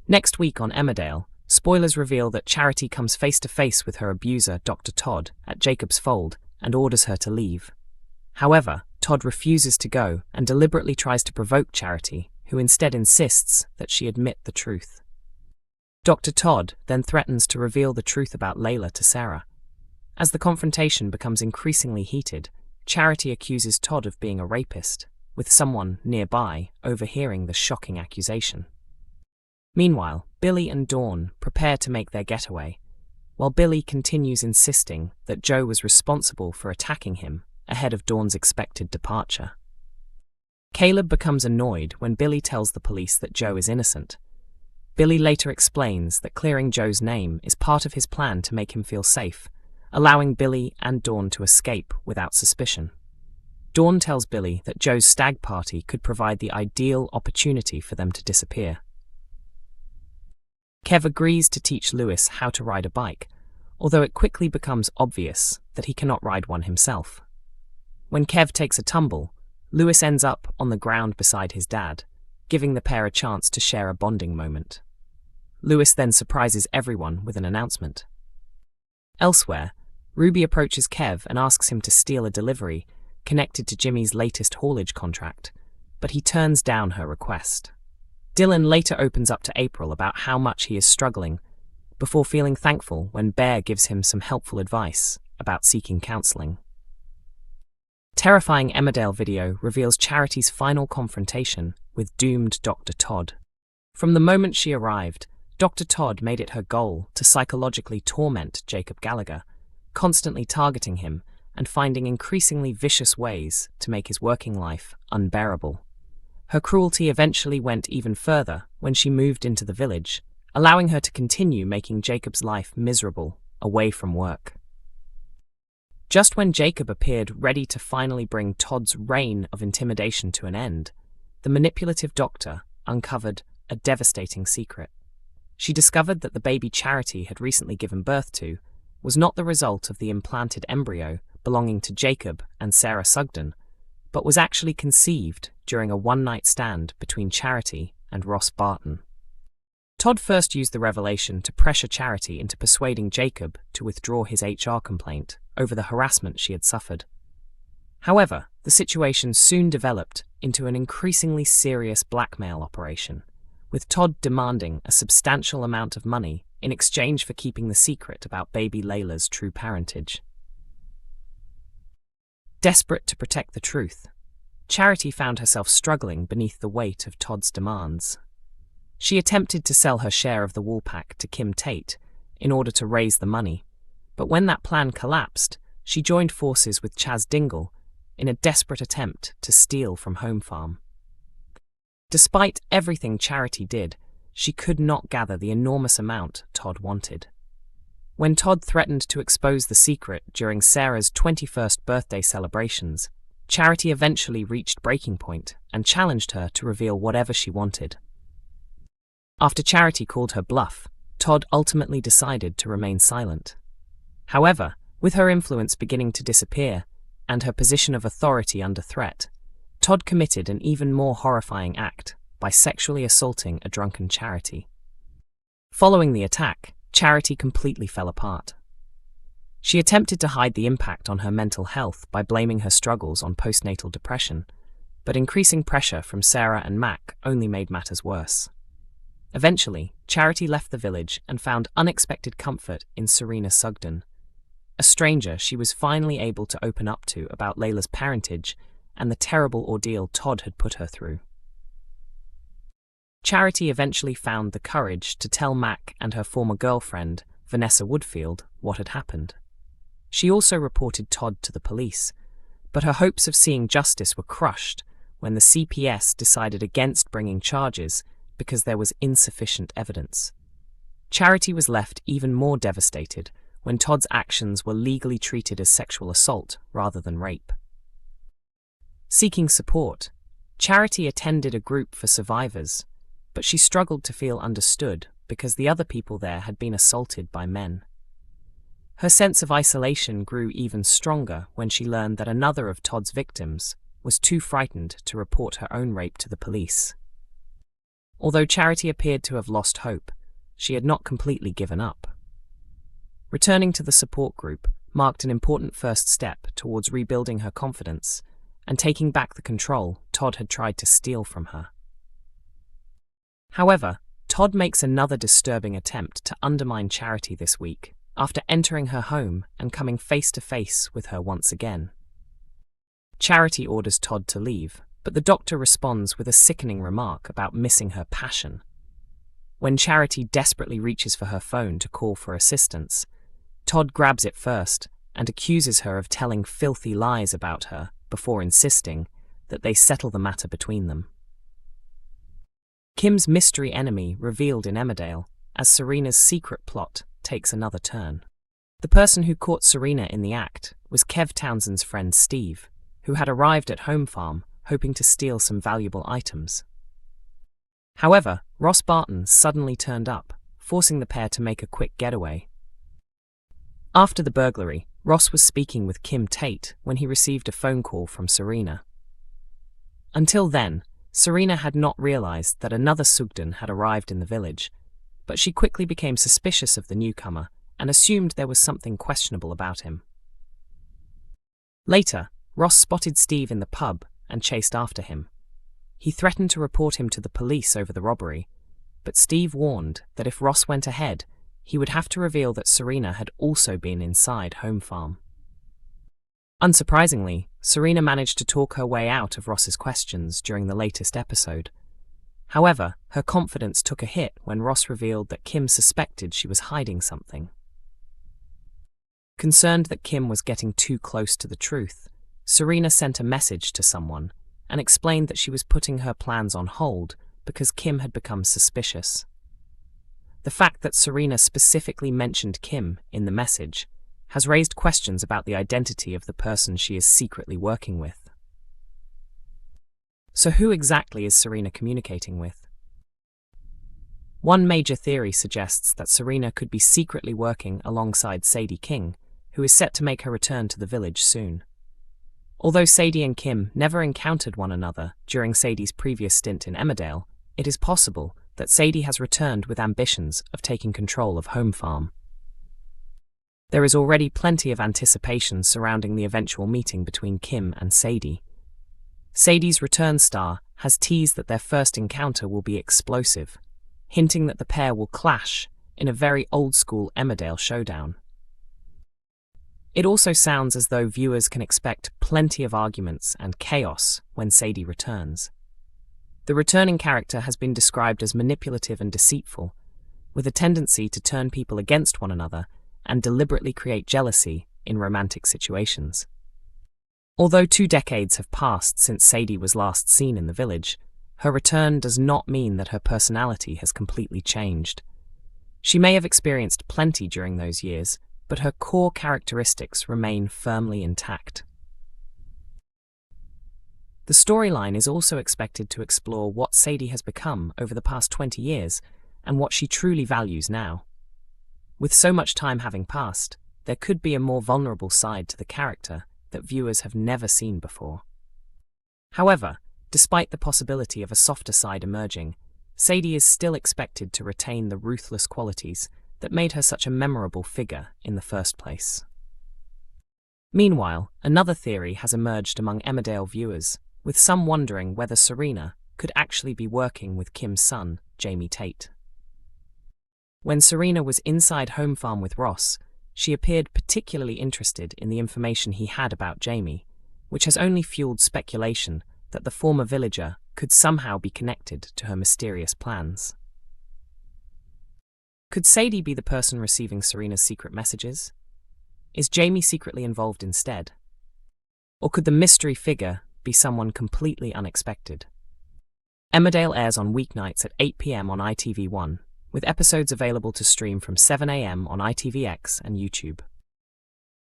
Next week on Emmerdale, spoilers reveal that Charity comes face to face with her abuser, Dr. Todd, at Jacob's fold and orders her to leave. However, Todd refuses to go and deliberately tries to provoke Charity, who instead insists that she admit the truth. Dr. Todd then threatens to reveal the truth about Leyla to Sarah. As the confrontation becomes increasingly heated, Charity accuses Todd of being a rapist, with someone nearby overhearing the shocking accusation. Meanwhile, Billy and Dawn prepare to make their getaway, while Billy continues insisting that Joe was responsible for attacking him ahead of Dawn's expected departure. Caleb becomes annoyed when Billy tells the police that Joe is innocent. Billy later explains that clearing Joe's name is part of his plan to make him feel safe, allowing Billy and Dawn to escape without suspicion. Dawn tells Billy that Joe's stag party could provide the ideal opportunity for them to disappear. Kev agrees to teach Lewis how to ride a bike, although it quickly becomes obvious that he cannot ride one himself. When Kev takes a tumble, Lewis ends up on the ground beside his dad, giving the pair a chance to share a bonding moment. Lewis then surprises everyone with an announcement. Elsewhere, Ruby approaches Kev and asks him to steal a delivery connected to Jimmy's latest haulage contract, but he turns down her request. Dylan later opens up to April about how much he is struggling, before feeling thankful when Bear gives him some helpful advice about seeking counselling. Terrifying Emmerdale video reveals Charity's final confrontation with doomed Dr. Todd. From the moment she arrived, Dr. Todd made it her goal to psychologically torment Jacob Gallagher, constantly targeting him and finding increasingly vicious ways to make his working life unbearable. Her cruelty eventually went even further when she moved into the village, allowing her to continue making Jacob's life miserable away from work. Just when Jacob appeared ready to finally bring Todd's reign of intimidation to an end, the manipulative doctor uncovered a devastating secret. She discovered that the baby Charity had recently given birth to was not the result of the implanted embryo belonging to Jacob and Sarah Sugden, but was actually conceived during a one-night stand between Charity and Ross Barton. Todd first used the revelation to pressure Charity into persuading Jacob to withdraw his HR complaint over the harassment she had suffered. However, the situation soon developed into an increasingly serious blackmail operation, with Todd demanding a substantial amount of money in exchange for keeping the secret about baby Leyla's true parentage. Desperate to protect the truth, Charity found herself struggling beneath the weight of Todd's demands. She attempted to sell her share of the wool pack to Kim Tate in order to raise the money, but when that plan collapsed, she joined forces with Chaz Dingle in a desperate attempt to steal from Home Farm. Despite everything Charity did, she could not gather the enormous amount Todd wanted. When Todd threatened to expose the secret during Sarah's 21st birthday celebrations, Charity eventually reached breaking point and challenged her to reveal whatever she wanted. After Charity called her bluff, Todd ultimately decided to remain silent. However, with her influence beginning to disappear and her position of authority under threat, Todd committed an even more horrifying act by sexually assaulting a drunken Charity. Following the attack, Charity completely fell apart. She attempted to hide the impact on her mental health by blaming her struggles on postnatal depression, but increasing pressure from Sarah and Mac only made matters worse. Eventually, Charity left the village and found unexpected comfort in Serena Sugden, a stranger she was finally able to open up to about Leyla's parentage and the terrible ordeal Todd had put her through. Charity eventually found the courage to tell Mac and her former girlfriend, Vanessa Woodfield, what had happened. She also reported Todd to the police, but her hopes of seeing justice were crushed when the CPS decided against bringing charges because there was insufficient evidence. Charity was left even more devastated when Todd's actions were legally treated as sexual assault rather than rape. Seeking support, Charity attended a group for survivors, but she struggled to feel understood because the other people there had been assaulted by men. Her sense of isolation grew even stronger when she learned that another of Todd's victims was too frightened to report her own rape to the police. Although Charity appeared to have lost hope, she had not completely given up. Returning to the support group marked an important first step towards rebuilding her confidence and taking back the control Todd had tried to steal from her. However, Todd makes another disturbing attempt to undermine Charity this week after entering her home and coming face to face with her once again. Charity orders Todd to leave, but the doctor responds with a sickening remark about missing her passion. When Charity desperately reaches for her phone to call for assistance, Todd grabs it first and accuses her of telling filthy lies about her before insisting that they settle the matter between them. Kim's mystery enemy revealed in Emmerdale as Serena's secret plot takes another turn. The person who caught Serena in the act was Kev Townsend's friend Steve, who had arrived at Home Farm hoping to steal some valuable items. However, Ross Barton suddenly turned up, forcing the pair to make a quick getaway. After the burglary, Ross was speaking with Kim Tate when he received a phone call from Serena. Until then, Serena had not realized that another Sugden had arrived in the village, but she quickly became suspicious of the newcomer and assumed there was something questionable about him. Later, Ross spotted Steve in the pub and chased after him. He threatened to report him to the police over the robbery, but Steve warned that if Ross went ahead, he would have to reveal that Serena had also been inside Home Farm. Unsurprisingly, Serena managed to talk her way out of Ross's questions during the latest episode. However, her confidence took a hit when Ross revealed that Kim suspected she was hiding something. Concerned that Kim was getting too close to the truth, Serena sent a message to someone and explained that she was putting her plans on hold because Kim had become suspicious. The fact that Serena specifically mentioned Kim in the message has raised questions about the identity of the person she is secretly working with. So who exactly is Serena communicating with? One major theory suggests that Serena could be secretly working alongside Sadie King, who is set to make her return to the village soon. Although Sadie and Kim never encountered one another during Sadie's previous stint in Emmerdale, it is possible that Sadie has returned with ambitions of taking control of Home Farm. There is already plenty of anticipation surrounding the eventual meeting between Kim and Sadie. Sadie's return star has teased that their first encounter will be explosive, hinting that the pair will clash in a very old-school Emmerdale showdown. It also sounds as though viewers can expect plenty of arguments and chaos when Sadie returns. The returning character has been described as manipulative and deceitful, with a tendency to turn people against one another and deliberately create jealousy in romantic situations. Although 2 decades have passed since Sadie was last seen in the village, her return does not mean that her personality has completely changed. She may have experienced plenty during those years, but her core characteristics remain firmly intact. The storyline is also expected to explore what Sadie has become over the past 20 years and what she truly values now. With so much time having passed, there could be a more vulnerable side to the character that viewers have never seen before. However, despite the possibility of a softer side emerging, Sadie is still expected to retain the ruthless qualities that made her such a memorable figure in the first place. Meanwhile, another theory has emerged among Emmerdale viewers, with some wondering whether Serena could actually be working with Kim's son, Jamie Tate. When Serena was inside Home Farm with Ross, she appeared particularly interested in the information he had about Jamie, which has only fueled speculation that the former villager could somehow be connected to her mysterious plans. Could Sadie be the person receiving Serena's secret messages? Is Jamie secretly involved instead? Or could the mystery figure be someone completely unexpected? Emmerdale airs on weeknights at 8 p.m. on ITV1, with episodes available to stream from 7 a.m. on ITVX and YouTube.